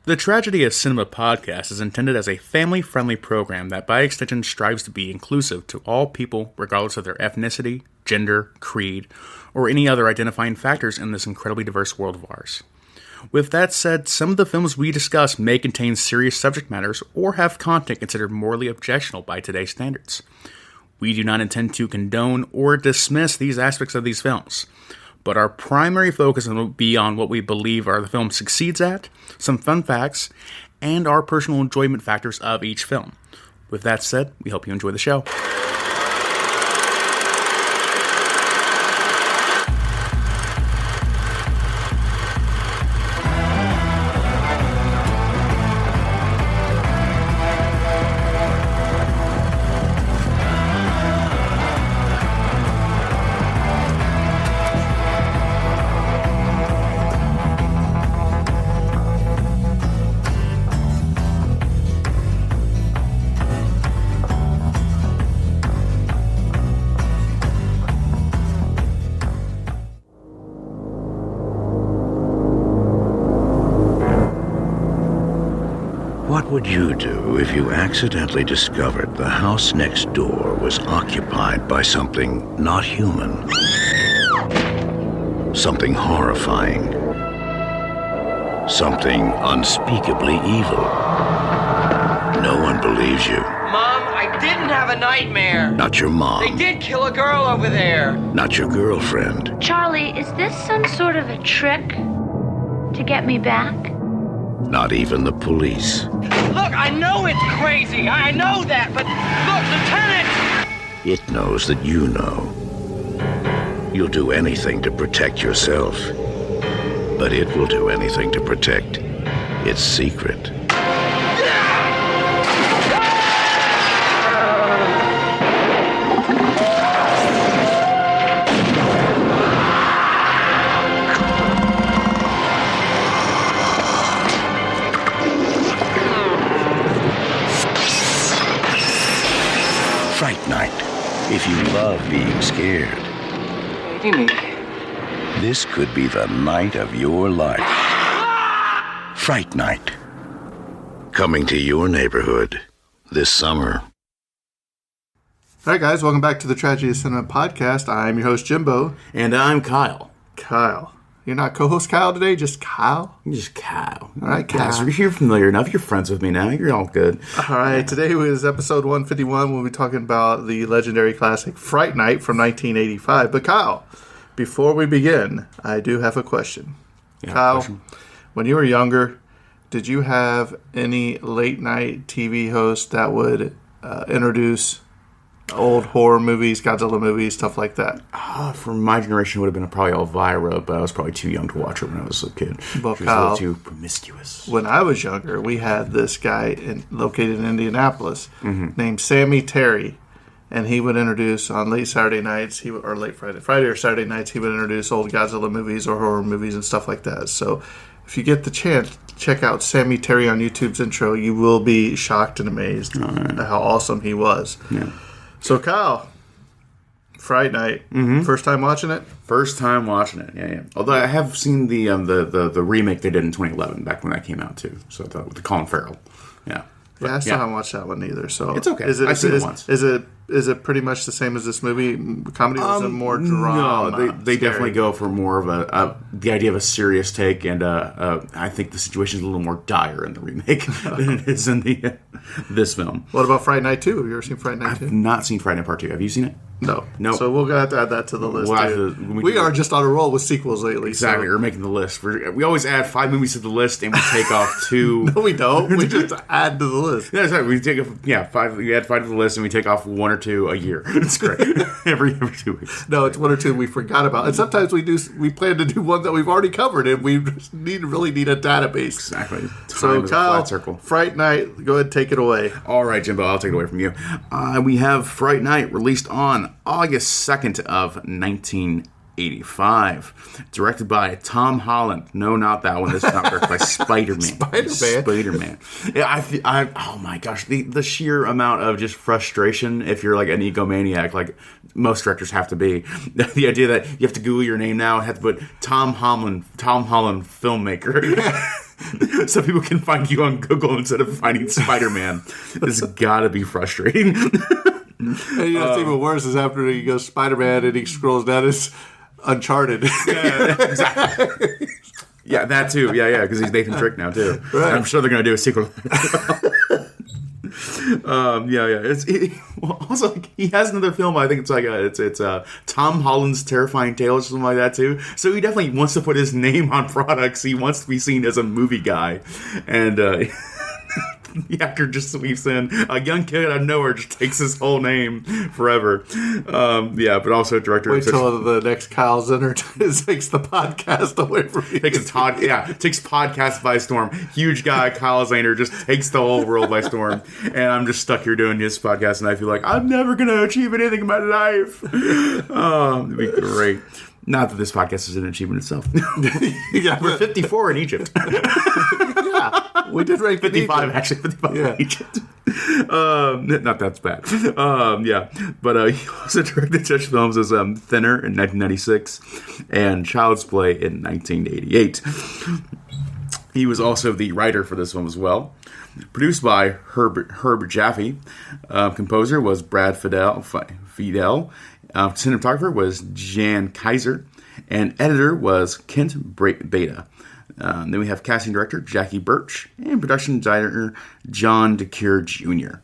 The Tragedy of Cinema podcast is intended as a family-friendly program that by extension strives to be inclusive to all people regardless of their ethnicity, gender, creed, or any other identifying factors in this incredibly diverse world of ours. With that said, some of the films we discuss may contain serious subject matters or have content considered morally objectionable by today's standards. We do not intend to condone or dismiss these aspects of these films, but our primary focus will be on what we believe the film succeeds at, some fun facts, and our personal enjoyment factors of each film. With that said, we hope you enjoy the show. What would you do if you accidentally discovered the house next door was occupied by something not human? Something horrifying. Something unspeakably evil. No one believes you. Mom, I didn't have a nightmare. Not your mom. They did kill a girl over there. Not your girlfriend. Charlie, is this some sort of a trick to get me back? Not even the police. Look, I know it's crazy. I know that, but look, Lieutenant! It knows that you know. You'll do anything to protect yourself, but it will do anything to protect its secret. Fright Night. If you love being scared, this could be the night of your life. Fright Night. Coming to your neighborhood this summer. All right, guys, welcome back to the Tragedy of Cinema podcast. I'm your host, Jimbo. And I'm Kyle. Kyle. You're not co-host Kyle today, just Kyle? Just Kyle. All right, Kyle. You're familiar enough. You're friends with me now. You're all good. All right, today was episode 151. We'll be talking about the legendary classic Fright Night from 1985. But Kyle, before we begin, I do have a question. Yeah, Kyle, question. When you were younger, did you have any late-night TV host that would introduce old horror movies, Godzilla movies, stuff like that? For my generation, it would have been probably Elvira, but I was probably too young to watch it when I was a kid. Well, she was Kyle, a little too promiscuous. When I was younger, we had this guy located in Indianapolis named Sammy Terry, and he would introduce on late Saturday nights, or late Friday or Saturday nights, he would introduce old Godzilla movies or horror movies and stuff like that. So if you get the chance, check out Sammy Terry on YouTube's intro. You will be shocked and amazed at how awesome he was. Yeah. So Kyle, Fright Night, first time watching it? First time watching it, yeah. Although I have seen the remake they did in 2011, back when that came out too. So with the Colin Farrell, yeah. Yeah, I still haven't watched that one either. So it's okay. I've seen it once. Is it pretty much the same as this movie? Comedy was more drama. No, they definitely go for more of the idea of a serious take, and I think the situation is a little more dire in the remake than it is in this film. What about Fright Night 2? Have you ever seen Fright Night 2? I've not seen Fright Night Part 2. Have you seen it? No. Nope. So we're going to have to add that to the list. We are just on a roll with sequels lately. Exactly. So. We're making the list. We always add 5 movies to the list, and we take off 2. No, we don't. We just add to the list. That's right. We take 5. We add 5 to the list, and we take off 1 or 2 a year. It's great. every 2 weeks. No, it's 1 or 2 we forgot about, and sometimes we plan to do one that we've already covered, and we just really need a database. Exactly. So Kyle, Fright Night, go ahead and take it away. All right, Jimbo, I'll take it away from you. We have Fright Night, released on August 2nd of 1985, directed by Tom Holland. No, not that one. This is not directed by Spider-Man. Spider-Man. Yeah, oh my gosh, the sheer amount of just frustration if you're like an egomaniac, like most directors have to be. The idea that you have to Google your name now and have to put Tom Holland filmmaker. so people can find you on Google instead of finding Spider-Man. It's got to be frustrating. And what's even worse is after he goes Spider-Man and he scrolls down, it's Uncharted. Yeah, exactly. Yeah, that too. Yeah, because he's Nathan Drake now too. Right. I'm sure they're going to do a sequel. Also, he has another film. I think it's like it's Tom Holland's Terrifying Tales or something like that too. So he definitely wants to put his name on products. He wants to be seen as a movie guy, and the actor just sweeps in. A young kid out of nowhere just takes his whole name forever. But also director. Wait till the next Kyle Zenner takes the podcast away from you. Takes podcast by storm. Huge guy, Kyle Zahner, just takes the whole world by storm. And I'm just stuck here doing this podcast, and I feel like I'm never going to achieve anything in my life. It'd be great. Not that this podcast is an achievement itself. We're 54 in Egypt. We did rank 55, actually. 55 in Egypt. Not that's bad. But he also directed such films as Thinner in 1996 and Child's Play in 1988. He was also the writer for this film as well. Produced by Herb Jaffe. Composer was Brad Fidel. Cinematographer was Jan Kaiser. And editor was Kent Beta. Then we have casting director Jackie Birch and production designer John DeCure Jr.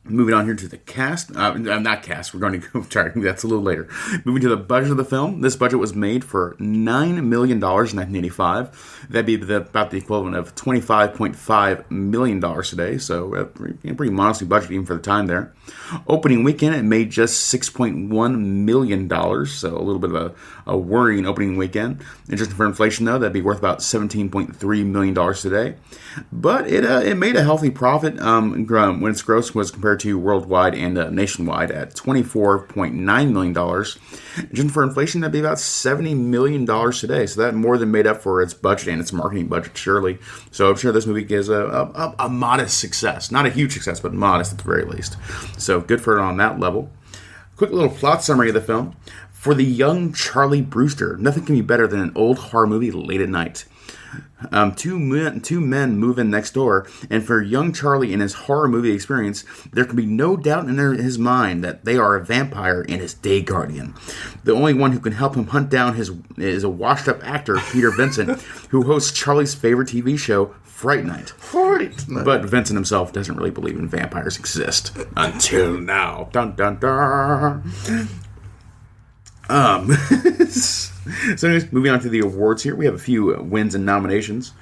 Moving on here to the cast. Not cast. We're going to go. Sorry, that's a little later. Moving to the budget of the film. This budget was made for $9 million in 1985. That'd be about the equivalent of $25.5 million today. So a pretty modestly budget even for the time there. Opening weekend, it made just $6.1 million. So a little bit of a worrying opening weekend. Adjusted for inflation, though, that'd be worth about $17.3 million today. But it made a healthy profit when its gross was compared to worldwide and nationwide at $24.9 million. Adjusted for inflation, that'd be about $70 million today. So that more than made up for its budget and its marketing budget, surely. So I'm sure this movie is a modest success. Not a huge success, but modest at the very least. So good for it on that level. Quick little plot summary of the film. For the young Charlie Brewster, nothing can be better than an old horror movie late at night. Two men move in next door, and for young Charlie and his horror movie experience, there can be no doubt in his mind that they are a vampire and his day guardian. The only one who can help him hunt down is a washed-up actor, Peter Vincent, who hosts Charlie's favorite TV show, Fright Night. But Vincent himself doesn't really believe in vampires exist. Until now. Dun dun dun. So anyways, moving on to the awards here, we have a few wins and nominations.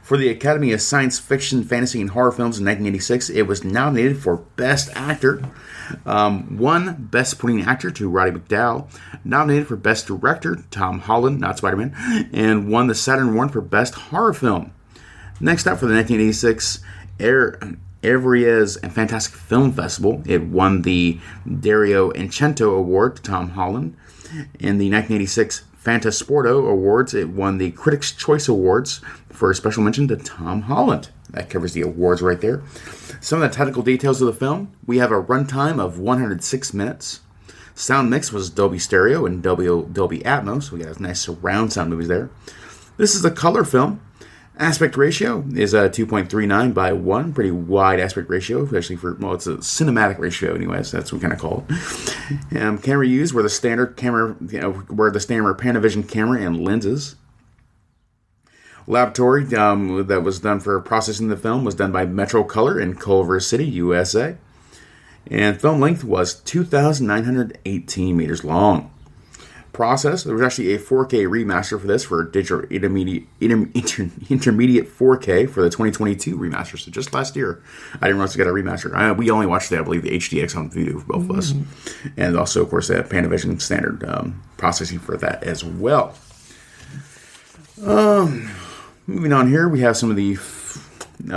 For the Academy of Science Fiction, Fantasy, and Horror Films in 1986, it was nominated for Best Actor, won Best Supporting Actor to Roddy McDowall, nominated for Best Director, Tom Holland, not Spider-Man, and won the Saturn Award for Best Horror Film. Next up for the 1986 Evriez and Fantastic Film Festival, it won the Dario Argento Award to Tom Holland. In the 1986 Fantasporto Awards, it won the Critics' Choice Awards for a special mention to Tom Holland. That covers the awards right there. Some of the technical details of the film. We have a runtime of 106 minutes. Sound mix was Dolby Stereo and Dolby Atmos. We got nice surround sound movies there. This is a color film. Aspect ratio is 2.39 by 1. Pretty wide aspect ratio, especially for, it's a cinematic ratio anyways. That's what we kind of call it. Camera used were the standard camera, were the standard Panavision camera and lenses. Laboratory that was done for processing the film was done by Metro Color in Culver City, USA. And film length was 2,918 meters long. Process. There was actually a 4K remaster for this for digital intermediate 4K for the 2022 remaster. So just last year, I didn't realize we got a remaster. We only watched I believe, the HDX on Vudu for both of us, and also, of course, the Panavision standard processing for that as well. Moving on here, we have some of the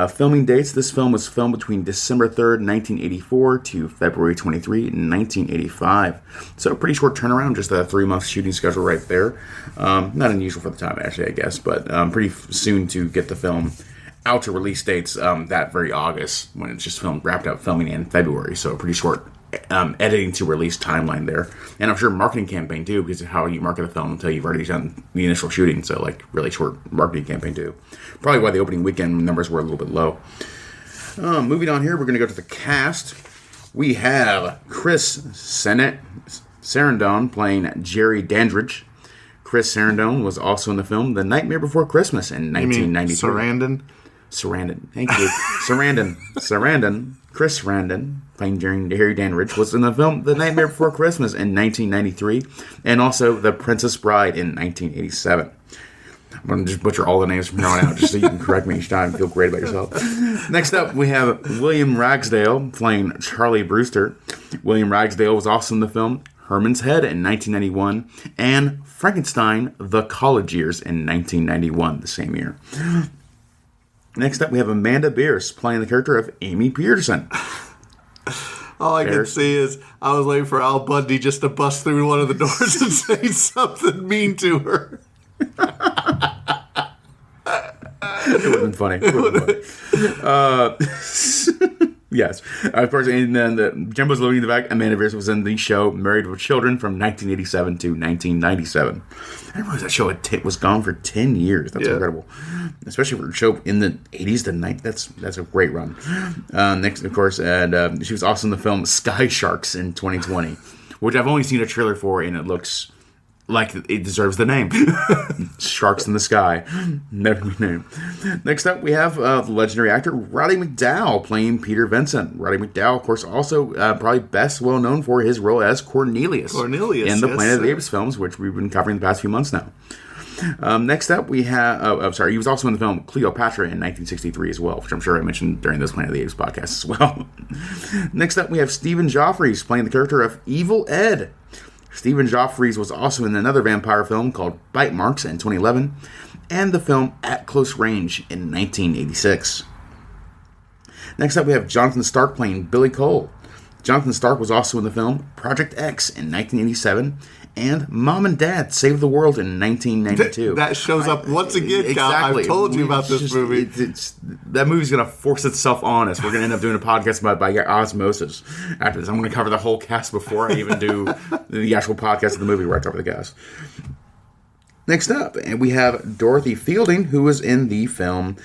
filming dates. This film was filmed between December 3rd, 1984 to February 23, 1985. So a pretty short turnaround, just a 3-month shooting schedule right there. Not unusual for the time, actually, I guess, but pretty soon to get the film out to release dates that very August when it's just wrapped up filming in February. So a pretty short editing to release timeline there. And I'm sure marketing campaign too, because of how you market a film until you've already done the initial shooting. So like really short marketing campaign too. Probably why the opening weekend numbers were a little bit low. Moving on here, we're going to go to the cast. We have Chris Sarandon playing Jerry Dandridge. Chris Sarandon was also in the film The Nightmare Before Christmas in 1993. Sarandon. Thank you. Sarandon. Chris Sarandon, playing Harry Dandridge, was in the film The Nightmare Before Christmas in 1993, and also The Princess Bride in 1987. I'm going to just butcher all the names from now on out, just so you can correct me each time and feel great about yourself. Next up, we have William Ragsdale playing Charlie Brewster. William Ragsdale was also in the film Herman's Head in 1991, and Frankenstein, The College Years in 1991, the same year. Next up, we have Amanda Bierce playing the character of Amy Peterson. All I can see is I was waiting for Al Bundy just to bust through one of the doors and say something mean to her. It would have been funny. Yes. Of course, and then Jimbo's living in the back. Amanda Bierce was in the show Married with Children from 1987 to 1997. I didn't realize that show was gone for 10 years. That's incredible. Especially for a show in the 80s to 90s. That's a great run. Next, of course, and she was also in the film Sky Sharks in 2020, which I've only seen a trailer for, and it looks like it deserves the name. Sharks in the Sky. Never be named. Next up, we have the legendary actor Roddy McDowall playing Peter Vincent. Roddy McDowall, of course, also probably best well known for his role as Cornelius in the Planet of the Apes films, which we've been covering the past few months now. Next up, we have... he was also in the film Cleopatra in 1963 as well, which I'm sure I mentioned during this Planet of the Apes podcast as well. Next up, we have Stephen Joffrey playing the character of Evil Ed. Stephen Joffrey was also in another vampire film called Bite Marks in 2011, and the film At Close Range in 1986. Next up, we have Jonathan Stark playing Billy Cole. Jonathan Stark was also in the film Project X in 1987, and Mom and Dad Saved the World in 1992. That shows up once again, Kyle. Exactly. I've told you about this movie. That movie's going to force itself on us. We're going to end up doing a podcast about by osmosis after this. I'm going to cover the whole cast before I even do the actual podcast of the movie where I cover the cast. Next up, and we have Dorothy Fielding, who was in the film...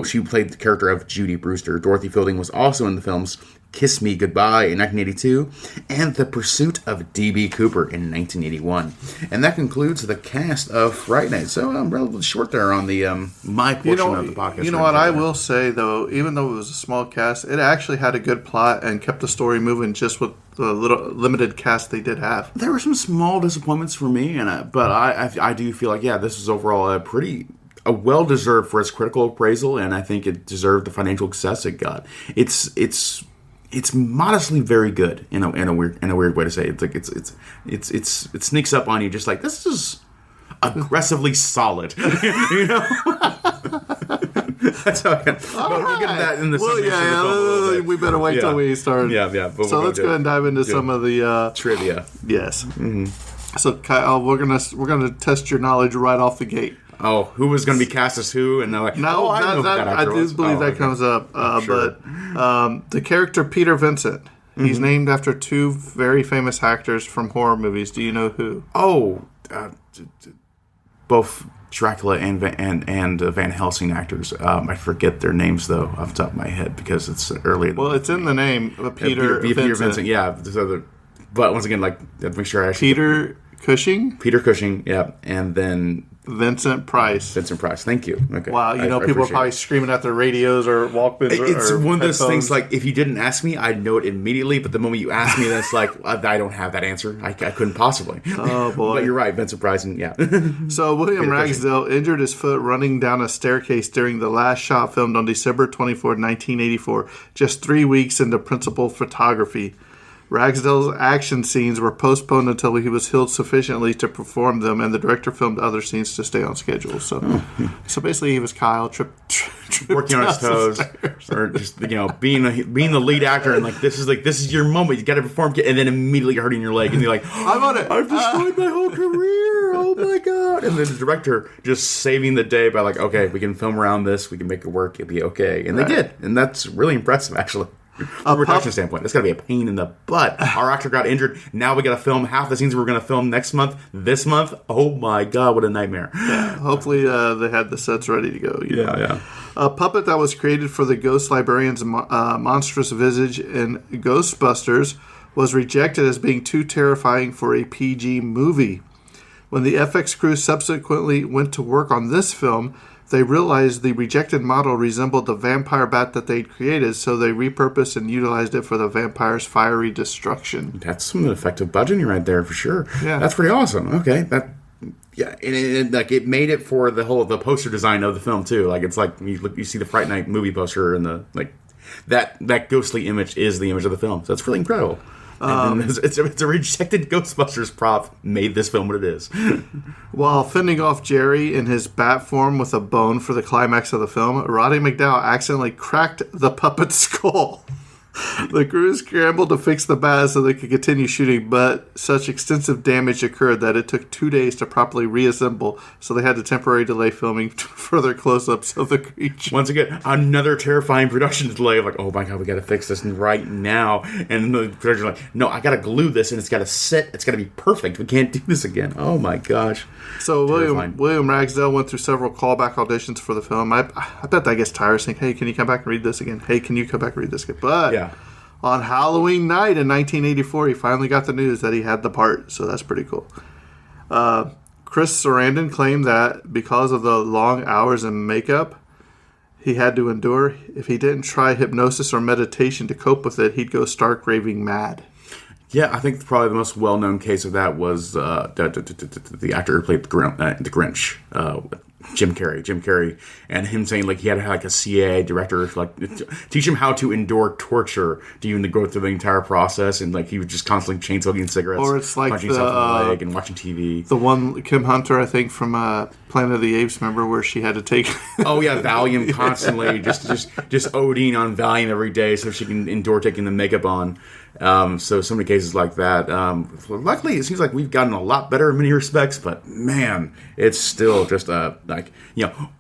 she played the character of Judy Brewster. Dorothy Fielding was also in the films Kiss Me Goodbye in 1982, and The Pursuit of D.B. Cooper in 1981. And that concludes the cast of Fright Night. So I'm relatively short there on the my portion of the podcast. You know what I will say, though, even though it was a small cast, it actually had a good plot and kept the story moving just with the little limited cast they did have. There were some small disappointments for me, but I do feel like, this is overall a well-deserved for its critical appraisal, and I think it deserved the financial success it got. It's modestly very good in a weird way to say it. It sneaks up on you just like, this is aggressively solid. You know. That's how I can. But we'll get to that in the film. We better wait till we start. Yeah. So let's go ahead and dive into some of the trivia. Yes. Mm-hmm. So Kyle, we're gonna test your knowledge right off the gate. Oh, who was going to be cast as who? And they're like, I do believe that comes up. Sure. But the character Peter Vincent, he's named after two very famous actors from horror movies. Do you know who? Oh, both Dracula and Van Helsing actors. I forget their names though off the top of my head because it's early. Well, it's in the name, Peter Vincent. Yeah. But once again, make sure Peter Cushing. Peter Cushing. Yeah, and then. Vincent Price. Thank you. Okay. Wow, people are probably screaming at their radios or Walkmans. It's or one of those headphones. things, like, if you didn't ask me, I'd know it immediately, but the moment you ask me, then it's like, I don't have that answer. I couldn't possibly. Oh, boy. But you're right, Vincent Price, and yeah. So, William Ragsdale injured his foot running down a staircase during The Last Shot, filmed on December 24, 1984, just 3 weeks into principal photography. Ragsdale's action scenes were postponed until he was healed sufficiently to perform them, and the director filmed other scenes to stay on schedule. So basically, he was Kyle working on his toes, or just being the lead actor, and this is your moment. You got to perform, and then immediately hurting your leg, and you're like, I'm on it. I've destroyed my whole career. Oh my god! And then the director just saving the day by okay, we can film around this, we can make it work, it'll be okay, and they did, and that's really impressive, actually. From a production standpoint, it's got to be a pain in the butt. Our actor got injured. Now we got to film half the scenes we were going to film next month. This month, oh my god, what a nightmare! Yeah, hopefully they had the sets ready to go. Yeah. A puppet that was created for the Ghost Librarian's monstrous visage in Ghostbusters was rejected as being too terrifying for a PG movie. When the FX crew subsequently went to work on this film, they realized the rejected model resembled the vampire bat that they'd created, so they repurposed and utilized it for the vampire's fiery destruction. That's some effective budgeting right there for sure. Yeah. That's pretty awesome. Okay, and it made it for the poster design of the film too. Like it's like you see the Fright Night movie poster and that ghostly image is the image of the film. So that's really incredible. And it's a rejected Ghostbusters prop made this film what it is. While fending off Jerry in his bat form with a bone for the climax of the film, Roddy McDowall accidentally cracked the puppet's skull. The crew scrambled to fix the bat so they could continue shooting, but such extensive damage occurred that it took 2 days to properly reassemble, so they had to temporarily delay filming further close-ups of the creature. Once again, another terrifying production delay. Like, oh my god, we got to fix this right now. And the producer's like, no, I got to glue this, and it's got to sit. It's got to be perfect. We can't do this again. Oh my gosh. So William Ragsdale went through several callback auditions for the film. I bet that gets tiresome. Hey, can you come back and read this again? Hey, can you come back and read this again? But yeah. On Halloween night in 1984, he finally got the news that he had the part, so that's pretty cool. Chris Sarandon claimed that because of the long hours and makeup he had to endure, if he didn't try hypnosis or meditation to cope with it, he'd go stark raving mad. Yeah, I think probably the most well-known case of that was the actor who played the Grinch, Jim Carrey, and him saying like he had like a CIA director like teach him how to endure torture to even go through the entire process, and like he was just constantly chain smoking cigarettes, or it's like punching himself in the leg and watching TV. The one Kim Hunter, I think from Planet of the Apes, remember where she had to take Valium constantly, just ODing on Valium every day so she can endure taking the makeup on. So many cases like that. Luckily, it seems like we've gotten a lot better in many respects, but man, it's still just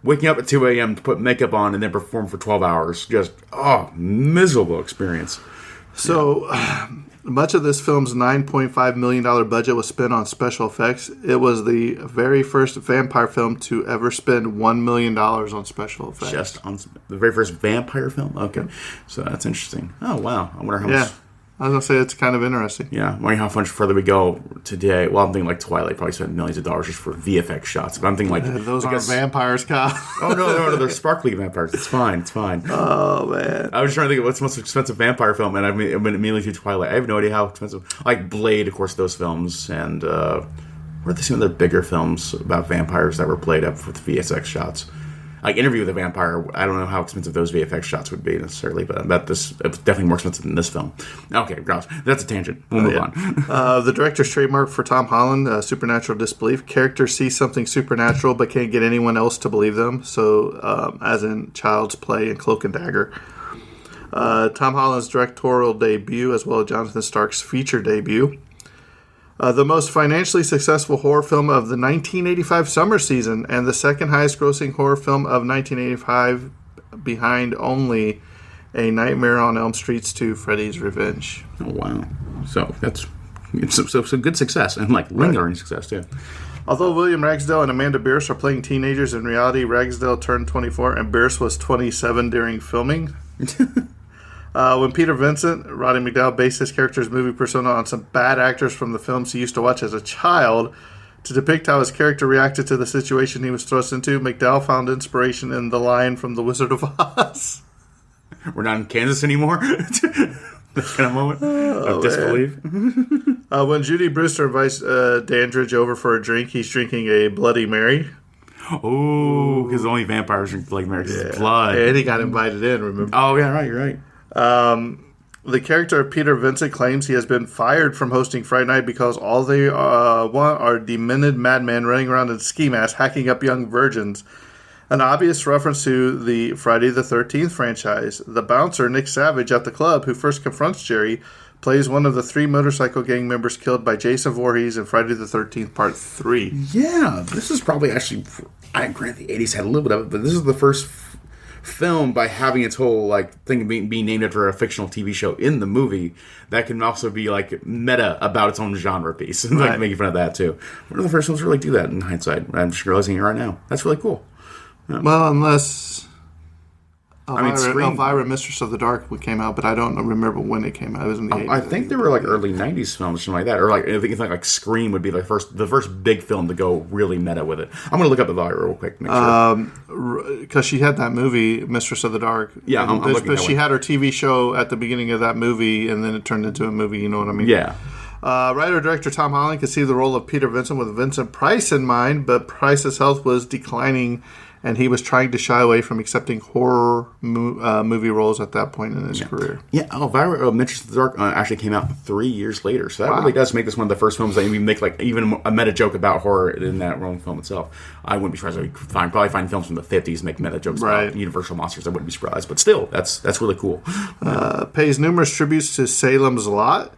waking up at 2 a.m. to put makeup on and then perform for 12 hours. Just, miserable experience. So, much of this film's $9.5 million budget was spent on special effects. It was the very first vampire film to ever spend $1 million on special effects. Just on the very first vampire film? Okay. So that's interesting. Oh, wow. I wonder how much... I was going to say, it's kind of interesting. Yeah, I wonder how much further we go today. Well, I'm thinking like Twilight probably spent millions of dollars just for VFX shots. But I'm thinking like... those aren't vampires, Kyle. Oh, no, they're sparkly vampires. It's fine. Oh, man. I was trying to think of what's the most expensive vampire film, and I went immediately to Twilight. I have no idea how expensive... Like Blade, of course, those films, and... what are some other bigger films about vampires that were played up with VFX shots? Like Interview with a Vampire, I don't know how expensive those VFX shots would be necessarily, but I bet this it's definitely more expensive than this film. Okay, gross. That's a tangent. We'll move on. The director's trademark for Tom Holland, supernatural disbelief. Characters see something supernatural but can't get anyone else to believe them. So, as in Child's Play and Cloak and Dagger. Tom Holland's directorial debut, as well as Jonathan Stark's feature debut. The most financially successful horror film of the 1985 summer season, and the second highest grossing horror film of 1985, behind only A Nightmare on Elm Street's 2, Freddy's Revenge. Oh, wow. So that's so good success, and like lingering success, too. Although William Ragsdale and Amanda Bierce are playing teenagers, in reality, Ragsdale turned 24 and Bierce was 27 during filming. When Peter Vincent, Roddy McDowall, based his character's movie persona on some bad actors from the films he used to watch as a child to depict how his character reacted to the situation he was thrust into, McDowall found inspiration in The Lion from The Wizard of Oz. We're not in Kansas anymore? That kind of moment of disbelief. When Judy Brewster invites Dandridge over for a drink, he's drinking a Bloody Mary. Oh, because only vampires drink Bloody Mary. It's blood. And he got invited in, remember? Oh, yeah, right, you're right. The character of Peter Vincent claims he has been fired from hosting Fright Night because all they want are demented madmen running around in ski masks hacking up young virgins. An obvious reference to the Friday the 13th franchise. The bouncer, Nick Savage, at the club, who first confronts Jerry, plays one of the 3 motorcycle gang members killed by Jason Voorhees in Friday the 13th Part 3. Yeah, this is probably actually... I grant the 80s had a little bit of it, but this is the first film by having its whole like thing being named after a fictional TV show in the movie. That can also be like meta about its own genre piece, and like making fun of that too. One of the first films to really do that in hindsight. I'm just realizing it right now. That's really cool. Yeah. Well, unless Scream, Elvira, Mistress of the Dark came out, but I don't remember when it came out. It was in the 80s. I think they were like early '90s films, something like that, or like I think like Scream would be the first big film to go really meta with it. I'm gonna look up Elvira real quick, make sure. Because she had that movie, Mistress of the Dark. Yeah, I'm looking. But she had her TV show at the beginning of that movie, and then it turned into a movie. You know what I mean? Yeah. Writer-director Tom Holland conceived the role of Peter Vincent with Vincent Price in mind, but Price's health was declining, and he was trying to shy away from accepting horror movie roles at that point in his career. Yeah, Elvira, Mistress of the Dark actually came out 3 years later, so that really does make this one of the first films that even make like even a meta joke about horror in that own film itself. I wouldn't be surprised if we probably find films from the 50s make meta jokes about Universal monsters. I wouldn't be surprised, but still, that's really cool. Pays numerous tributes to Salem's Lot,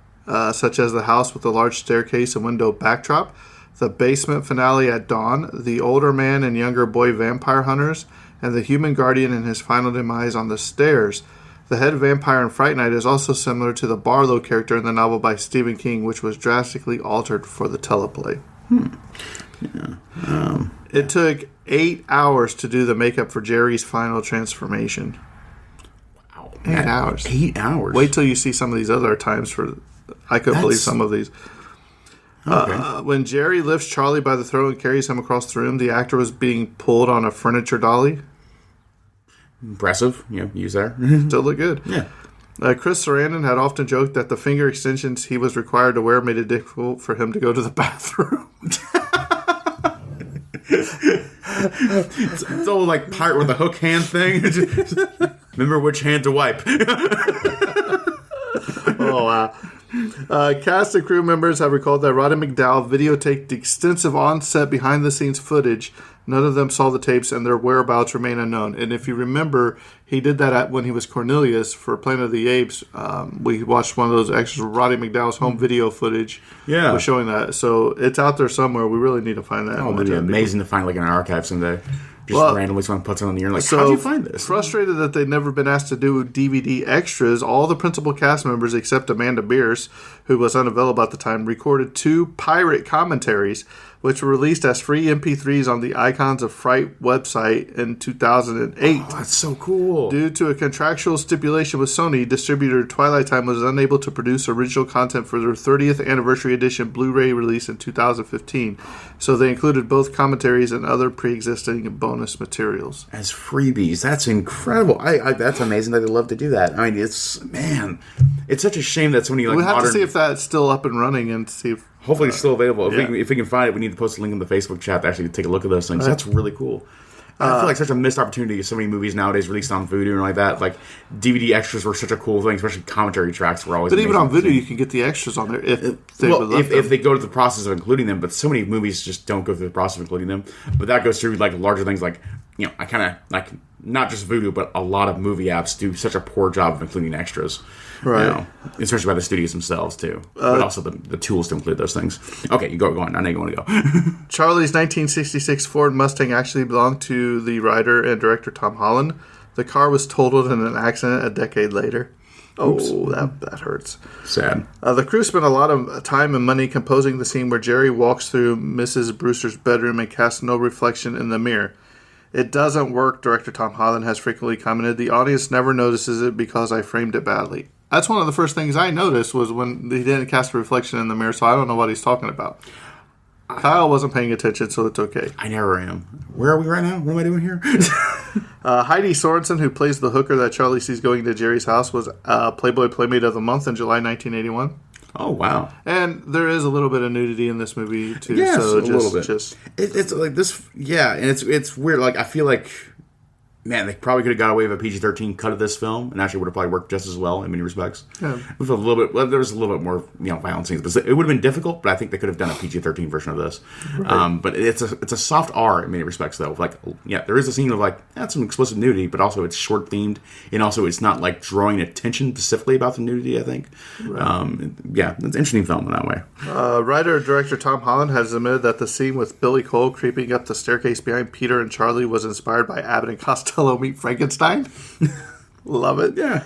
such as the house with the large staircase and window backdrop, the basement finale at dawn, the older man and younger boy vampire hunters, and the human guardian and his final demise on the stairs. The head vampire in Fright Night is also similar to the Barlow character in the novel by Stephen King, which was drastically altered for the teleplay. It took 8 hours to do the makeup for Jerry's final transformation. Wow. 8 hours. 8 hours? Wait till you see some of these other times. I couldn't believe some of these. Okay. When Jerry lifts Charlie by the throat and carries him across the room, the actor was being pulled on a furniture dolly. Impressive. Use there. Still look good. Yeah. Chris Sarandon had often joked that the finger extensions he was required to wear made it difficult for him to go to the bathroom. It's all like pirate with a hook hand thing. Remember which hand to wipe. Oh, wow. Cast and crew members have recalled that Roddy McDowall videotaped extensive on-set behind-the-scenes footage. None of them saw the tapes, and their whereabouts remain unknown. And if you remember, he did that when he was Cornelius for Planet of the Apes. We watched one of those extras, Roddy McDowall's home video footage. Yeah, was showing that. So it's out there somewhere. We really need to find that. Oh, it'd be amazing to find like an archive someday. Just randomly someone puts it on the air. Like, how'd you find this? Frustrated that they'd never been asked to do DVD extras, all the principal cast members except Amanda Bierce, who was unavailable at the time, recorded 2 pirate commentaries, which were released as free MP3s on the Icons of Fright website in 2008. Oh, that's so cool. Due to a contractual stipulation with Sony, distributor Twilight Time was unable to produce original content for their 30th anniversary edition Blu-ray release in 2015. So they included both commentaries and other pre-existing bonus materials. As freebies. That's incredible. That's amazing that they love to do that. I mean, it's such a shame that so many like we'll have to see if that's still up and running and see if... Hopefully it's still available. If we can find it, we need to post a link in the Facebook chat to actually take a look at those things. That's really cool. I feel like such a missed opportunity. So many movies nowadays released on Vudu and like that. Like DVD extras were such a cool thing, especially commentary tracks were always. But even on Vudu, you can get the extras on there if they go to the process of including them. But so many movies just don't go through the process of including them. But that goes through like larger things, like I kind of like not just Vudu, but a lot of movie apps do such a poor job of including extras. Right. Especially by the studios themselves, too. But also the tools to include those things. Okay, you go on. I know you want to go. Charlie's 1966 Ford Mustang actually belonged to the writer and director Tom Holland. The car was totaled in an accident a decade later. Oops. Oh, that hurts. Sad. The crew spent a lot of time and money composing the scene where Jerry walks through Mrs. Brewster's bedroom and casts no reflection in the mirror. It doesn't work, director Tom Holland has frequently commented. The audience never notices it because I framed it badly. That's one of the first things I noticed was when he didn't cast a reflection in the mirror, so I don't know what he's talking about. Kyle wasn't paying attention, so it's okay. I never am. Where are we right now? What am I doing here? Heidi Sorensen, who plays the hooker that Charlie sees going to Jerry's house, was Playboy Playmate of the Month in July 1981. Oh, wow. And there is a little bit of nudity in this movie, too. Yes, so a little bit. It's like this, yeah, and it's weird. Like, I feel like, man, they probably could have got away with a PG-13 cut of this film, and actually would have probably worked just as well in many respects. Yeah. With a little bit, there was a little bit more, violent scenes, but it would have been difficult. But I think they could have done a PG-13 version of this. Right. But it's a soft R in many respects, though. Like, yeah, there is a scene of like that's some explicit nudity, but also it's short themed, and also it's not like drawing attention specifically about the nudity. I think. Right. Yeah, it's an interesting film in that way. Writer-director Tom Holland has admitted that the scene with Billy Cole creeping up the staircase behind Peter and Charlie was inspired by Abbott and Costello. Costello meet Frankenstein. Love it. Yeah.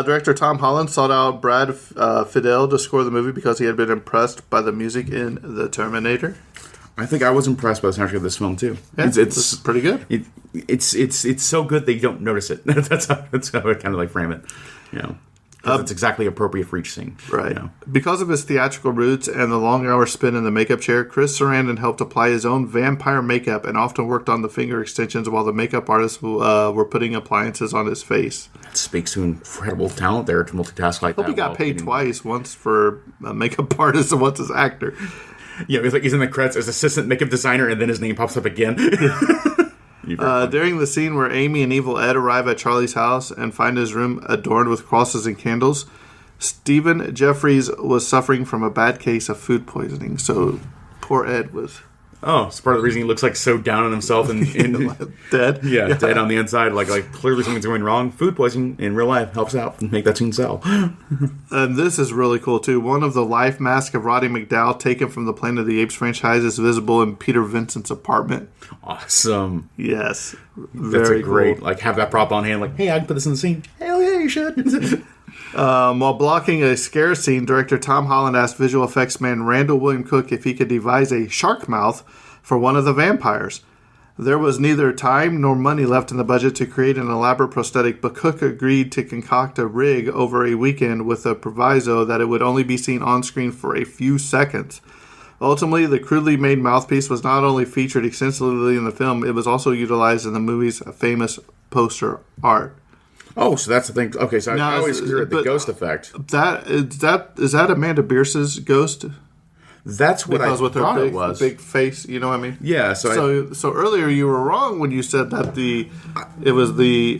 Director Tom Holland sought out Brad Fiedel to score the movie because he had been impressed by the music in The Terminator. I think I was impressed by the soundtrack of this film too. Yeah, it's pretty good. It's so good that you don't notice it. that's how I kind of like frame it. You know, it's exactly appropriate for each scene. Right. You know? Because of his theatrical roots and the long hours spent in the makeup chair, Chris Sarandon helped apply his own vampire makeup and often worked on the finger extensions while the makeup artists were putting appliances on his face. That speaks to incredible talent there to multitask like that. I hope he got paid twice, once for a makeup artist and once as actor. Yeah, it's like he's in the credits as assistant makeup designer, and then his name pops up again. During the scene where Amy and Evil Ed arrive at Charlie's house and find his room adorned with crosses and candles, Stephen Jeffries was suffering from a bad case of food poisoning. So poor Ed was... Oh, it's part of the reason he looks like so down on himself and dead. Yeah, dead on the inside. Like clearly something's going wrong. Food poisoning in real life helps out and make that scene sell. And this is really cool too. One of the life masks of Roddy McDowall taken from the Planet of the Apes franchise is visible in Peter Vincent's apartment. Awesome. Yes, That's very a great. cool. Like have that prop on hand. Like, hey, I can put this in the scene. Hell yeah, you should. While blocking a scare scene, director Tom Holland asked visual effects man Randall William Cook if he could devise a shark mouth for one of the vampires. There was neither time nor money left in the budget to create an elaborate prosthetic, but Cook agreed to concoct a rig over a weekend with a proviso that it would only be seen on screen for a few seconds. Ultimately, the crudely made mouthpiece was not only featured extensively in the film, it was also utilized in the movie's famous poster art. Oh, so that's the thing. Okay, so Now, I always hear the ghost effect. Is that Amanda Bierce's ghost? That's what Because I with her thought big, it was. big face, you know what I mean? Yeah. So earlier you were wrong when you said that it was the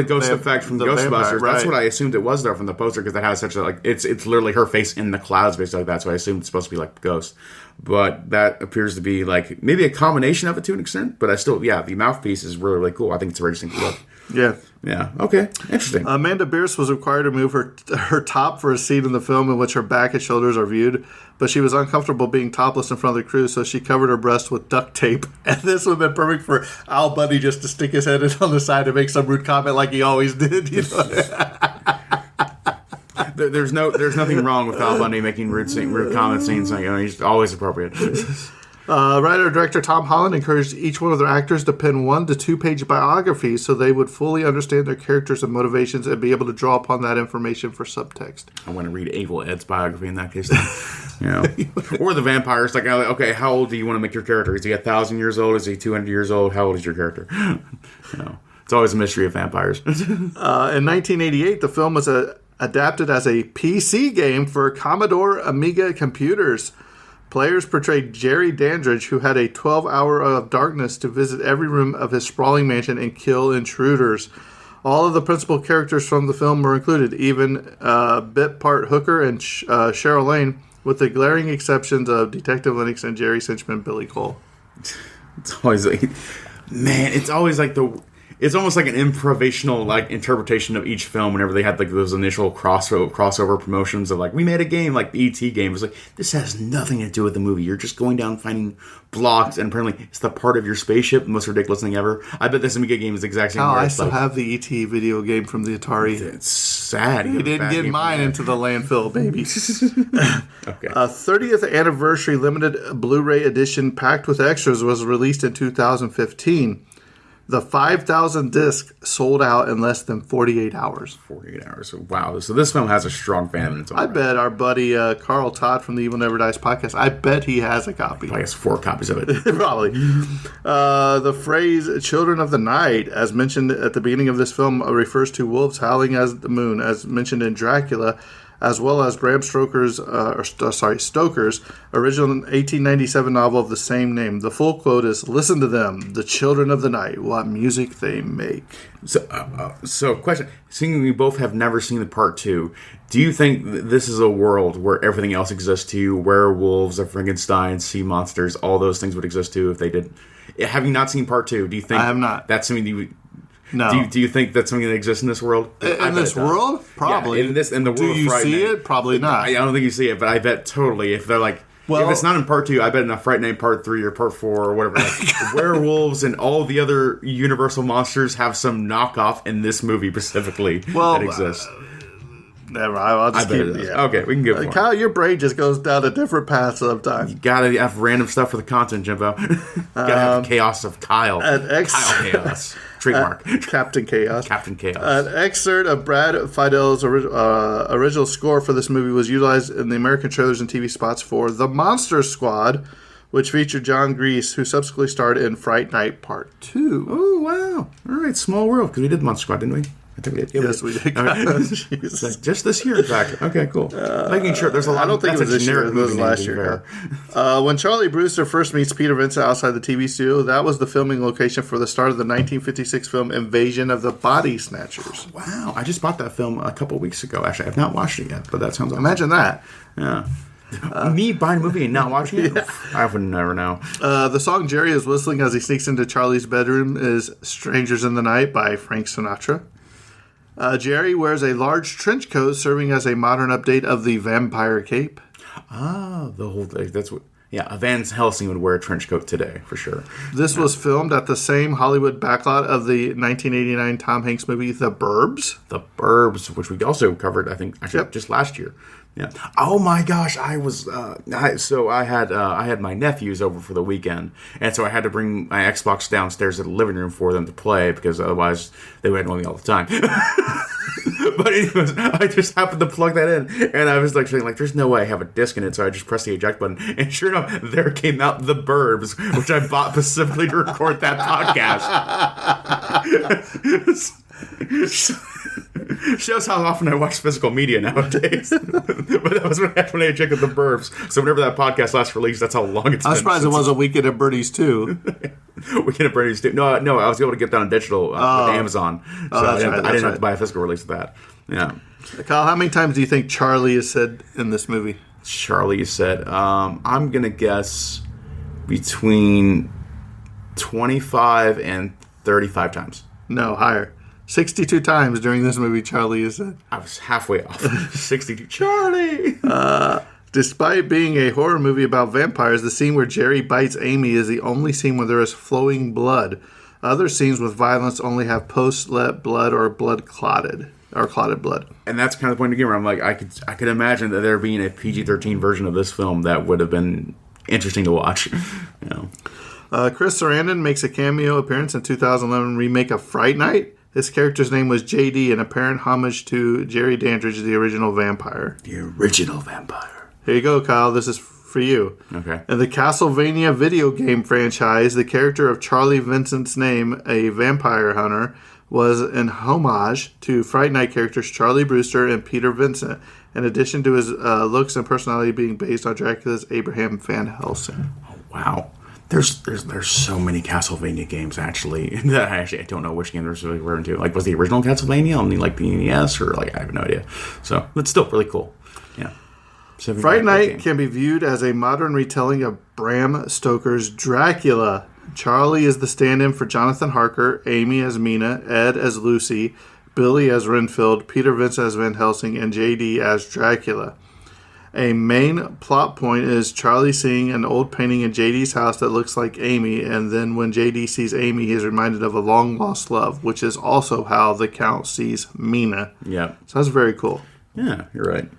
ghost effect from the Ghostbusters. vampire, right. That's what I assumed it was there from the poster because that has such a like it's literally her face in the clouds basically like that. So I assumed it's supposed to be like Ghost, but that appears to be like maybe a combination of it to an extent. But I still the mouthpiece is really really cool. I think it's a very distinct look. Yeah. Yeah. Okay. Interesting. Amanda Bierce was required to move her top for a scene in the film in which her back and shoulders are viewed, but she was uncomfortable being topless in front of the crew, so she covered her breast with duct tape. And this would have been perfect for Al Bundy just to stick his head in on the side and make some rude comment like he always did. You know? There's nothing wrong with Al Bundy making rude comment scenes. Like, he's always appropriate. Writer-director Tom Holland encouraged each one of their actors to pen 1 to 2 page biographies so they would fully understand their characters and motivations and be able to draw upon that information for subtext. I want to read Evil Ed's biography in that case. Or the vampires. Like, okay, how old do you want to make your character? Is he 1,000 years old? Is he 200 years old? How old is your character? It's always a mystery of vampires. In 1988, the film was adapted as a PC game for Commodore Amiga computers. Players portrayed Jerry Dandridge, who had a 12-hour of darkness to visit every room of his sprawling mansion and kill intruders. All of the principal characters from the film were included, even bit part Hooker and Cheryl Lane, with the glaring exceptions of Detective Lennox and Jerry Cinchman Billy Cole. It's always like, man, it's always like it's almost like an improvisational like interpretation of each film whenever they had like those initial crossover promotions of like, we made a game like the E.T. game. It was like, this has nothing to do with the movie. You're just going down finding blocks and apparently it's the part of your spaceship. The most ridiculous thing ever. I bet this Amiga game is the exact same. I still have the E.T. video game from the Atari. It's sad. You didn't get mine into the landfill, baby. Okay. 30th anniversary limited Blu-ray edition packed with extras was released in 2015. The 5,000 disc sold out in less than 48 hours. 48 hours. Wow. So this film has a strong fan in its own I right. bet our buddy Carl Todd from the Evil Never Dies podcast, I bet he has a copy. I guess 4 copies of it. Probably. The phrase "children of the night," as mentioned at the beginning of this film, refers to wolves howling as the moon, as mentioned in Dracula, as well as Bram Stoker's original 1897 novel of the same name. The full quote is, "Listen to them, the children of the night, what music they make." So question, seeing we both have never seen the part 2, do you think this is a world where everything else exists too? Werewolves, the Frankenstein, sea monsters, all those things would exist too if they did? Having not seen part 2, do you think I have not. That's something you... No. Do you think that's something that exists in this world? In this world? Probably. Yeah, in the world Do of you Fright see Night. it? Probably not. I don't think you see it, but I bet totally if they're like, Well, if it's not in part 2, I bet in a Fright Night part 3 or part 4 or whatever, like, werewolves and all the other Universal monsters have some knockoff in this movie specifically that exists. Never. I'll just keep it. Yeah. Okay, we can give it. Kyle, your brain just goes down a different path sometimes. You gotta have random stuff for the content, Jimbo. Gotta have the chaos of Kyle. Kyle Chaos. Trademark. Captain Chaos. Captain Chaos. An excerpt of Brad Feidel's original score for this movie was utilized in the American trailers and TV spots for The Monster Squad, which featured John Grease, who subsequently starred in Fright Night Part 2. Oh, wow. All right, small world. Because we did Monster Squad, didn't we? I think we did. Yes, we did. Like, just this year, in fact. Okay, cool. Making sure there's a lot. I don't think it was this year. It was last year. When Charlie Brewster first meets Peter Vincent outside the TV studio, that was the filming location for the start of the 1956 film Invasion of the Body Snatchers. Wow, I just bought that film a couple weeks ago. Actually, I've not watched it yet, but that sounds awesome. Imagine that. Yeah. Me buying a movie and not watching it? Yeah. I would never know. The song Jerry is whistling as he sneaks into Charlie's bedroom is Strangers in the Night by Frank Sinatra. Jerry wears a large trench coat serving as a modern update of the vampire cape. Ah, the whole thing. That's what. Yeah, a Van Helsing would wear a trench coat today, for sure. This was filmed at the same Hollywood backlot of the 1989 Tom Hanks movie, The Burbs. The Burbs, which we also covered, I think, actually, just last year. Yeah. Oh my gosh, I was. I had my nephews over for the weekend, and so I had to bring my Xbox downstairs to the living room for them to play because otherwise they would annoy me all the time. But anyways, I just happened to plug that in, and I was like, there's no way I have a disc in it, so I just pressed the eject button, and sure enough, there came out The Burbs, which I bought specifically to record that podcast. Shows how often I watch physical media nowadays. But that was when I ejected The Burbs. So whenever that podcast last released, that's how long it's been. I was surprised it was a Weekend at Bernie's too. Weekend at Bernie's too. No, I was able to get that on digital with Amazon. So I didn't have to buy a physical release of that. Yeah. Kyle, how many times do you think Charlie is said in this movie? Charlie is said. I'm going to guess between 25 and 35 times. No, higher. 62 times during this movie, Charlie is said. I was halfway off. 62. Charlie! Despite being a horror movie about vampires, the scene where Jerry bites Amy is the only scene where there is flowing blood. Other scenes with violence only have post-let blood or blood clotted. Or clotted blood. And that's kind of the point again where I'm like, I could imagine that there being a PG-13 version of this film that would have been interesting to watch. You know. Chris Sarandon makes a cameo appearance in 2011 remake of Fright Night. His character's name was JD, an apparent homage to Jerry Dandridge, the original vampire. The original vampire. Here you go, Kyle. This is for you. Okay. In the Castlevania video game franchise, the character of Charlie Vincent's name, a vampire hunter, was an homage to Fright Night characters Charlie Brewster and Peter Vincent, in addition to his looks and personality being based on Dracula's Abraham Van Helsing. Oh, wow. There's so many Castlevania games actually that I don't know which game they're really referring to. Like, was the original Castlevania on the NES or I have no idea. So it's still really cool. Yeah. Fright Night can be viewed as a modern retelling of Bram Stoker's Dracula. Charlie is the stand-in for Jonathan Harker, Amy as Mina, Ed as Lucy, Billy as Renfield, Peter Vincent as Van Helsing, and JD as Dracula. A main plot point is Charlie seeing an old painting in JD's house that looks like Amy, and then when JD sees Amy, he is reminded of a long-lost love, which is also how the Count sees Mina. Yeah. So that's very cool. Yeah, you're right.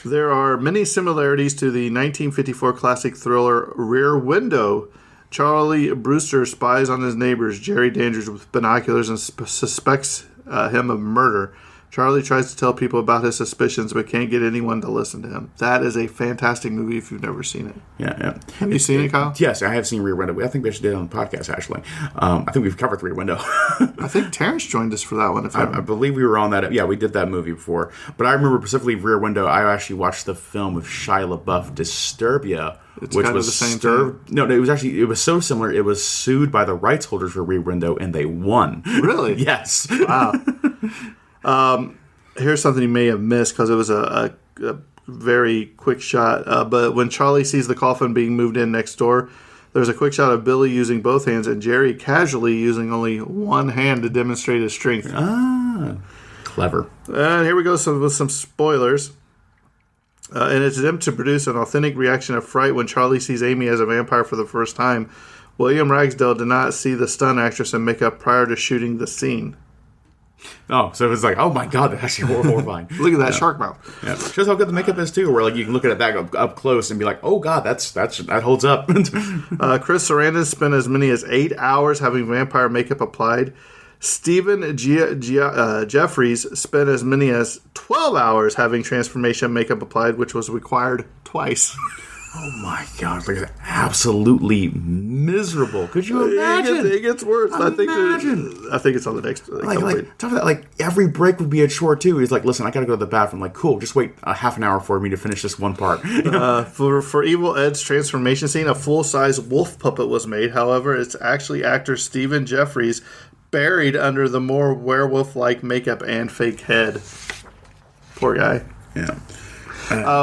There are many similarities to the 1954 classic thriller Rear Window. Charlie Brewster spies on his neighbors, Jerry Dandridge, with binoculars and suspects him of murder. Charlie tries to tell people about his suspicions, but can't get anyone to listen to him. That is a fantastic movie if you've never seen it. Yeah. Have you seen it, Kyle? Yes, I have seen Rear Window. I think we should do it on the podcast, actually. I think we've covered Rear Window. I think Terrence joined us for that one. I believe we were on that. Yeah, we did that movie before. But I remember specifically Rear Window. I actually watched the film with Shia LaBeouf, Disturbia, which was the same thing. No, it was so similar. It was sued by the rights holders for Rear Window, and they won. Really? Yes. Wow. Here's something you may have missed because it was a very quick shot. But when Charlie sees the coffin being moved in next door, there's a quick shot of Billy using both hands and Jerry casually using only one hand to demonstrate his strength. Ah, clever. And here we go with some spoilers. In its attempt to produce an authentic reaction of fright when Charlie sees Amy as a vampire for the first time, William Ragsdale did not see the stunt actress in makeup prior to shooting the scene. Oh, so it was like, oh my god, that's actually horrifying. Look at that shark mouth. Yeah. Shows how good the makeup is too, where like you can look at it back up close and be like, oh god, that holds up. Chris Sarandon spent as many as 8 hours having vampire makeup applied. Stephen Jeffries spent as many as 12 hours having transformation makeup applied, which was required twice. Oh my god, like absolutely miserable. Could you imagine? It gets worse. I think it's on the next. Talk about like every break would be a chore too. He's like, listen, I gotta go to the bathroom. Like, cool, just wait a half an hour for me to finish this one part. For Evil Ed's transformation scene, a full-size wolf puppet was made. However, it's actually actor Stephen Jeffries buried under the more werewolf-like makeup and fake head. Poor guy. Yeah.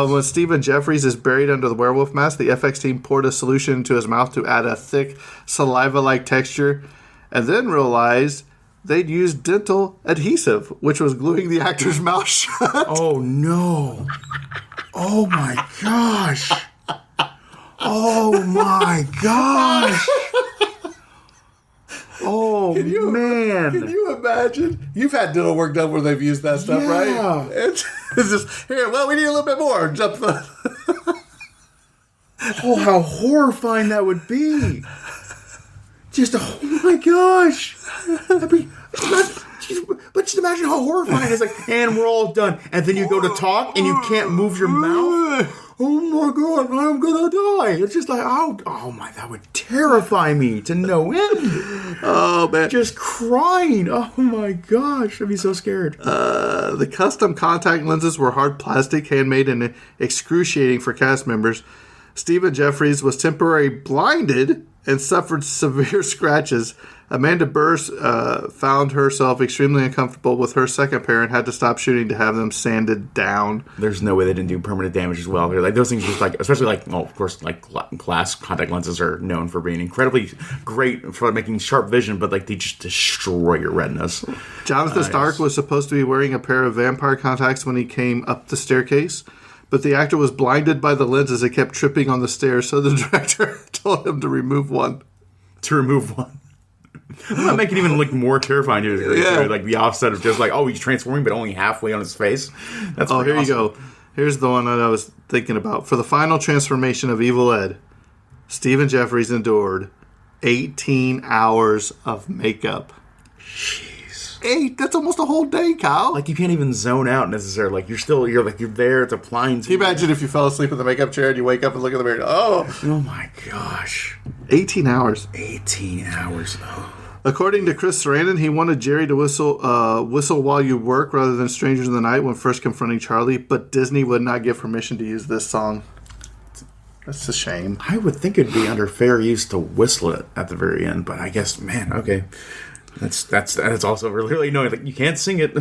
When Stephen Jeffries is buried under the werewolf mask, the FX team poured a solution into his mouth to add a thick, saliva-like texture, and then realized they'd used dental adhesive, which was gluing the actor's mouth shut. Oh, no. Oh, my gosh. Oh, my gosh. Oh, man. Can you imagine? You've had dental work done where they've used that stuff, right? It's just, here, well, we need a little bit more. Oh, how horrifying that would be. Just, oh my gosh. But just imagine how horrifying it is. Like, and we're all done. And then you go to talk and you can't move your mouth. Oh my god, I'm gonna die. It's just like, oh my, that would terrify me to no end. Oh man. Just crying. Oh my gosh, I'd be so scared. The custom contact lenses were hard plastic, handmade, and excruciating for cast members. Stephen Jeffries was temporarily blinded and suffered severe scratches. Amanda Burrs found herself extremely uncomfortable with her second pair and had to stop shooting to have them sanded down. There's no way they didn't do permanent damage as well. They're like those things, just like, especially like, well, of course, like glass contact lenses are known for being incredibly great for making sharp vision, but like they just destroy your retinas. Jonathan Stark was supposed to be wearing a pair of vampire contacts when he came up the staircase, but the actor was blinded by the lenses and kept tripping on the stairs, so the director told him to remove one. I'm not making it even look more terrifying to you. Yeah. Like the offset of just like, oh, he's transforming, but only halfway on his face. That's here awesome. You go. Here's the one that I was thinking about. For the final transformation of Evil Ed, Stephen Jeffries endured 18 hours of makeup. Jeez. 8? That's almost a whole day, Kyle. Like you can't even zone out necessarily. Like you're there. It's applying to Can you imagine if you fell asleep in the makeup chair and you wake up and look in the mirror? Oh my gosh. 18 hours. 18 hours. Oh. According to Chris Sarandon, he wanted Jerry to whistle while you work rather than Strangers in the Night when first confronting Charlie, but Disney would not give permission to use this song. That's a shame. I would think it'd be under fair use to whistle it at the very end, but I guess, man, okay. That's also really annoying. Like, you can't sing it.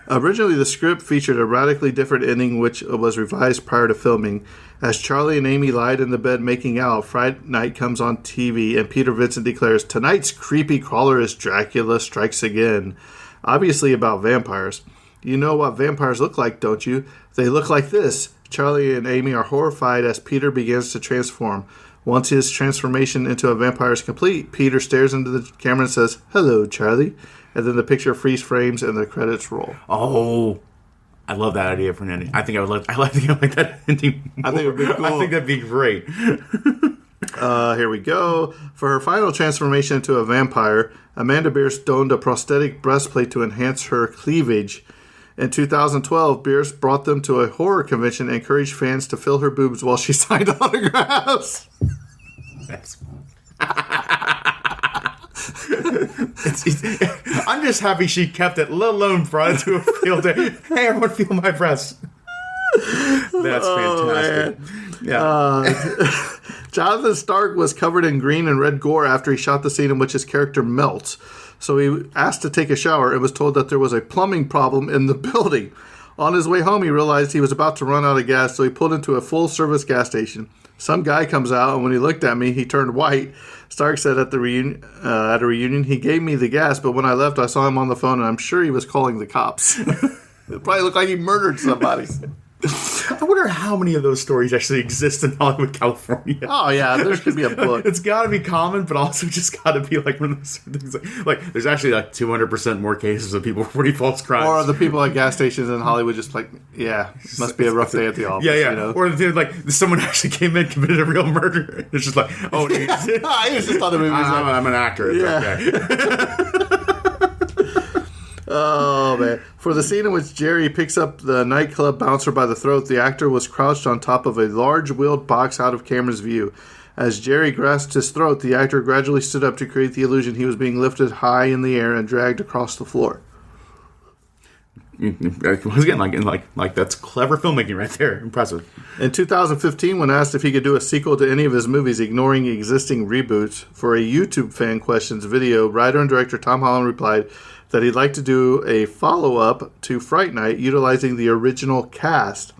Originally, the script featured a radically different ending, which was revised prior to filming. As Charlie and Amy lied in the bed making out, Fright Night comes on TV, and Peter Vincent declares, "Tonight's creepy crawler is Dracula Strikes Again." Obviously about vampires. You know what vampires look like, don't you? They look like this. Charlie and Amy are horrified as Peter begins to transform. Once his transformation into a vampire is complete, Peter stares into the camera and says, "Hello, Charlie." And then the picture freeze frames and the credits roll. Oh, I love that idea for an ending. I think I like that ending more. I think it would be cool. I think that'd be great. Here we go. For her final transformation into a vampire, Amanda Bierce donned a prosthetic breastplate to enhance her cleavage. In 2012, Bierce brought them to a horror convention and encouraged fans to fill her boobs while she signed autographs. I'm just happy she kept it, let alone brought it to a field day. Hey, everyone, feel my breasts. That's fantastic. Yeah. Jonathan Stark was covered in green and red gore after he shot the scene in which his character melts. So he asked to take a shower and was told that there was a plumbing problem in the building. On his way home, he realized he was about to run out of gas, so he pulled into a full-service gas station. Some guy comes out, and when he looked at me, he turned white. Stark said at a reunion, "He gave me the gas, but when I left, I saw him on the phone, and I'm sure he was calling the cops." It probably looked like he murdered somebody. I wonder how many of those stories actually exist in Hollywood, California. Oh yeah, there should be a book. It's got to be common, but also just got to be like one of those things. Like there's actually like 200% more cases of people reporting false crimes. Or the people at gas stations in Hollywood just like, yeah, must be a rough day at the office. Yeah. You know? Or they're like someone actually came in, committed a real murder. It's just like, oh, I just thought the movie was I'm an actor. It's okay. Oh, man. For the scene in which Jerry picks up the nightclub bouncer by the throat, the actor was crouched on top of a large wheeled box out of camera's view. As Jerry grasped his throat, the actor gradually stood up to create the illusion he was being lifted high in the air and dragged across the floor. Once again, like that's clever filmmaking right there. Impressive. In 2015, when asked if he could do a sequel to any of his movies, ignoring existing reboots, for a YouTube fan questions video, writer and director Tom Holland replied that he'd like to do a follow-up to Fright Night utilizing the original cast.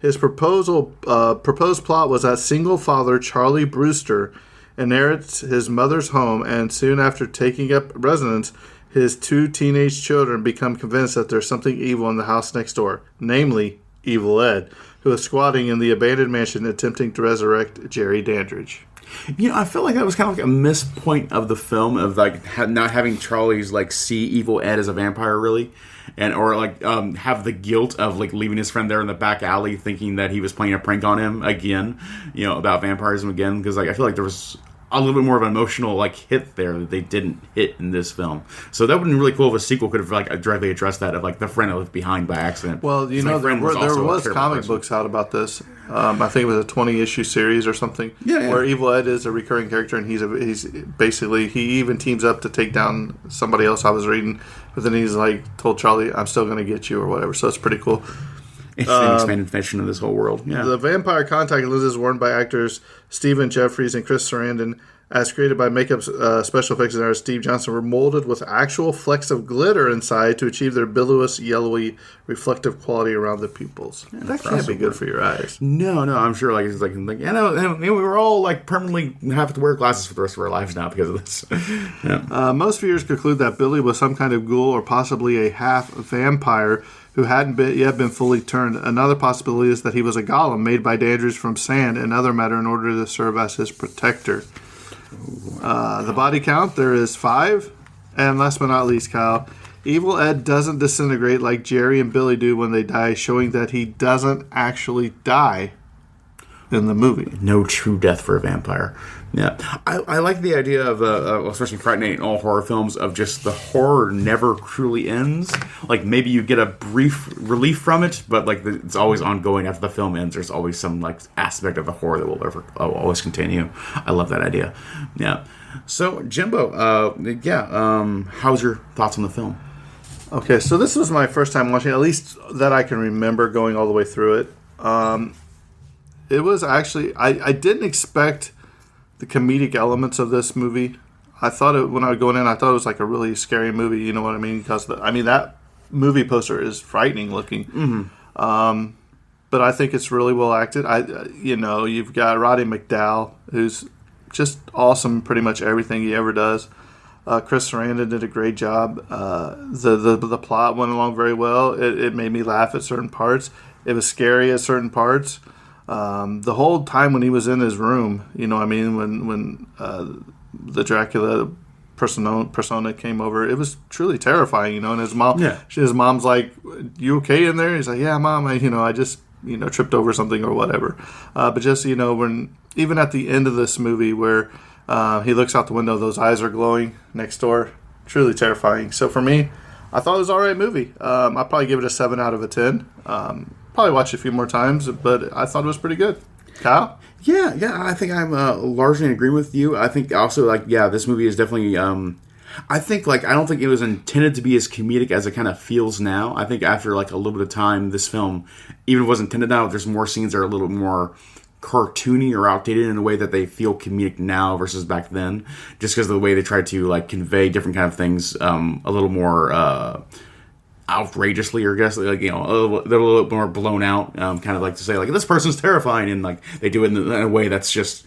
His proposed plot was that single father Charlie Brewster inherits his mother's home, and soon after taking up residence, his two teenage children become convinced that there's something evil in the house next door, namely Evil Ed, who is squatting in the abandoned mansion attempting to resurrect Jerry Dandridge. You know, I feel like that was kind of like a missed point of the film of like not having Charlie's like see Evil Ed as a vampire really, and or like have the guilt of like leaving his friend there in the back alley thinking that he was playing a prank on him again, you know, about vampirism again, because like I feel like there was a little bit more of an emotional like hit there that they didn't hit in this film. So that would have been really cool if a sequel could have like directly addressed that of like the friend I left behind by accident. Well, you know, there was comic books out about this. I think it was a 20-issue series or something. Yeah. Where Evil Ed is a recurring character, and he's basically, he even teams up to take down somebody else I was reading, but then he's like told Charlie, "I'm still going to get you" or whatever. So it's pretty cool. It's an expanded fiction of this whole world. Yeah. The vampire contact lenses worn by actors Stephen Jeffries and Chris Sarandon, as created by makeup special effects designer Steve Johnson, were molded with actual flecks of glitter inside to achieve their billowy, yellowy, reflective quality around the pupils. Yeah, that can't be good for your eyes. No, I'm sure. Like it's like you know, we were all like permanently have to wear glasses for the rest of our lives now because of this. Yeah. Most viewers conclude that Billy was some kind of ghoul or possibly a half vampire who hadn't yet been fully turned. Another possibility is that he was a golem made by Dandridge from sand and other matter in order to serve as his protector. The body count, there is 5. And last but not least, Kyle, Evil Ed doesn't disintegrate like Jerry and Billy do when they die, showing that he doesn't actually die in the movie. No true death for a vampire. Yeah, I like the idea of, especially Fright Night and all horror films, of just the horror never truly ends. Like, maybe you get a brief relief from it, but like it's always ongoing after the film ends. There's always some like aspect of the horror that will always continue. I love that idea. Yeah. So, Jimbo, how's your thoughts on the film? Okay, so this was my first time watching, at least that I can remember going all the way through it. It was actually, I didn't expect the comedic elements of this movie. I thought it, when I was going in, I thought it was like a really scary movie, you know what I mean? Because, that movie poster is frightening looking. Mm-hmm. But I think it's really well acted. You've got Roddy McDowall, who's just awesome pretty much everything he ever does. Chris Sarandon did a great job. The plot went along very well. It made me laugh at certain parts. It was scary at certain parts. The whole time when he was in his room, you know what I mean, when the Dracula persona came over, it was truly terrifying, you know. And his mom's like, "You okay in there?" He's like, "Yeah, Mom, I just tripped over something or whatever." But just when even at the end of this movie where he looks out the window, those eyes are glowing next door, truly terrifying. So for me, I thought it was an alright movie. I'd probably give it a 7 out of a 10. Probably watch it a few more times, but I thought it was pretty good. Kyle? Yeah, I think I'm largely in agreement with you. I think also, this movie is definitely, I don't think it was intended to be as comedic as it kind of feels now. I think after, a little bit of time, this film, even if it was intended now, there's more scenes that are a little bit more cartoony or outdated in a way that they feel comedic now versus back then, just because of the way they try to, convey different kind of things a little more outrageously, or I guess they're a little bit more blown out, kind of like to say this person's terrifying, and they do it in a way that's just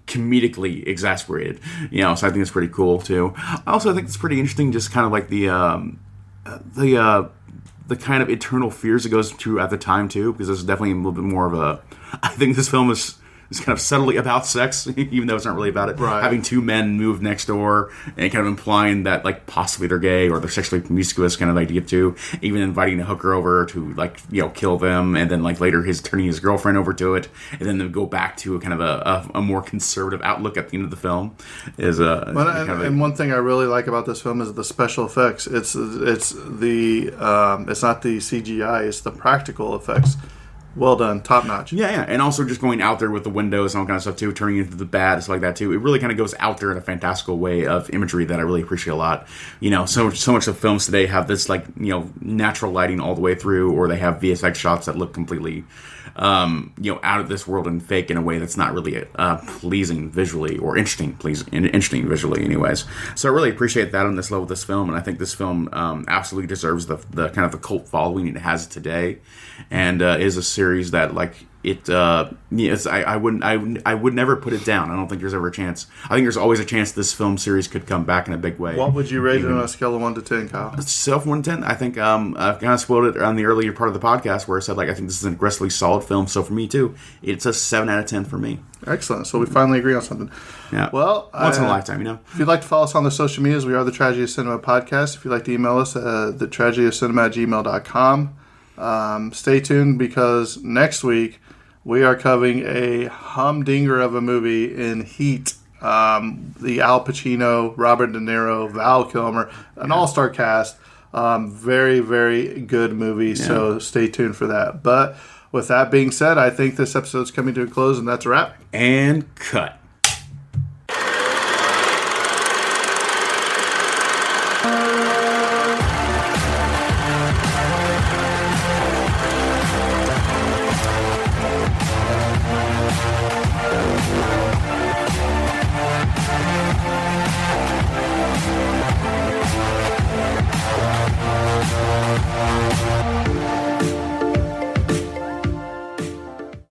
comedically exasperated, so I think it's pretty cool too. I also think it's pretty interesting, just kind of like the the kind of eternal fears it goes through at the time too, because there's definitely a little bit more of a. I think this film is kind of subtly about sex, even though it's not really about it. Right. Having two men move next door and kind of implying that like possibly they're gay or they're sexually promiscuous kind of idea too. Even inviting a hooker over to like kill them, and then like later turning his girlfriend over to it, and then they go back to a kind of a more conservative outlook at the end of the film. And one thing I really like about this film is the special effects. It's not the CGI, it's the practical effects. Well done, top notch. Yeah, and also just going out there with the windows and all kind of stuff too, turning into the bad, it's like that too. It really kind of goes out there in a fantastical way of imagery that I really appreciate a lot. So much of films today have this like natural lighting all the way through, or they have VFX shots that look completely out of this world and fake in a way that's not really pleasing visually or interesting visually anyways. So I really appreciate that on this level with this film, and I think this film absolutely deserves the kind of the cult following it has today, and is a series that like it I would never put it down. I don't think there's ever a chance. I think there's always a chance this film series could come back in a big way. What would you rate it on a scale of 1 to 10, Kyle? Self 1 to 10. I think I've kind of spoiled it on the earlier part of the podcast where I said like I think this is an aggressively solid film. So for me too, it's a 7 out of 10 for me. Excellent. So we finally agree on something. Yeah. Well, once in a lifetime, If you'd like to follow us on the social medias, we are the Tragedy of Cinema podcast. If you'd like to email us, the tragedyofcinema@gmail.com. Stay tuned because next week we are covering a humdinger of a movie in Heat. The Al Pacino, Robert De Niro, Val Kilmer, an all-star cast. Very, very good movie, so stay tuned for that. But with that being said, I think this episode's coming to a close, and that's a wrap. And cut.